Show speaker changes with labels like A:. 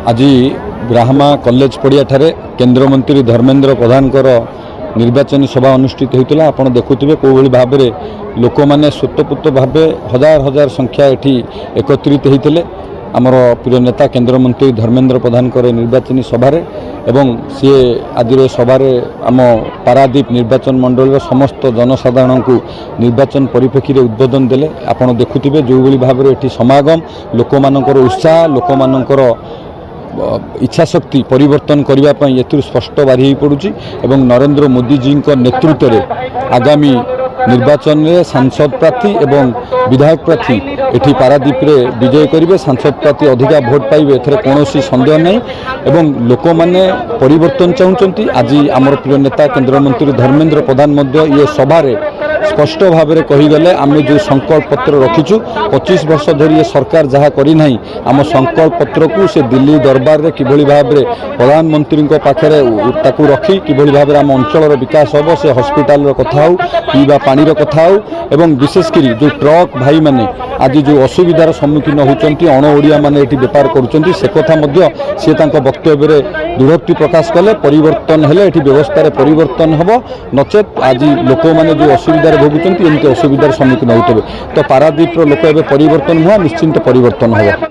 A: आज ब्राह्मा कॉलेज पड़िया ठारे केंद्र मंत्री धर्मेंद्र प्रधान निर्वाचन सभा अनुष्ठित होता आप देखुवे कौ भाव में लोक मैंने स्वतःपूत भाव हजार हजार संख्या एटी एकत्रित होते आमर प्रिय नेता केंद्र मंत्री धर्मेंद्र प्रधान निर्वाचन सभार एवं सी आज सभार आम पारादीप निर्वाचन मंडल समस्त जनसाधारण को निर्वाचन परिप्रेक्षी में उद्बोधन देले आप देखुवे जो भाव में समागम लोक मानकर उत्साह लोक मानकर इच्छा शक्ति परिवर्तन करने ए स्पष्ट बारी पड़ुची एवं नरेंद्र मोदी जी नेतृत्व में आगामी निर्वाचन में सांसद प्रार्थी एवं विधायक प्रार्थी एठी पारादीप रे विजय करेंगे सांसद प्रार्थी अधिका भोट पाइबे एथरे कौन सन्देह नहीं एवं लोक मैंने परिवर्तन चाहते आज आमर प्रिय नेता केंद्र मंत्री धर्मेंद्र प्रधान ये सभारे स्पष्ट भाव में कहीगले आम जो संकल्प पत्र रखीचु 25 वर्ष धरी ये सरकार जहाँ करना आम संकल्प पत्र को से दिल्ली दरबार रे किभली भाव में प्रधानमंत्री पाखे रखी किभली भाव में आम अंचल विकास हम से हॉस्पिटल कथा हो पीवा पानी कथा हो एवं विशेषकर जो ट्रक भाई माने आज जो असुविधार सम्मुखीन होती अण ओडिया माने एटी बेपार करुँच से कथा सी वक्तव्य दृढ़ोक्ति प्रकाश कले परिवर्तन हेले एटी व्यवस्था परिवर्तन हम नचेत आज लोक मैंने जो असुविधार भोगुंट एमती असुविधार सम्मुखीन होते तो पारादीप लोक परिवर्तन हुआ निश्चिंत परिवर्तन हम।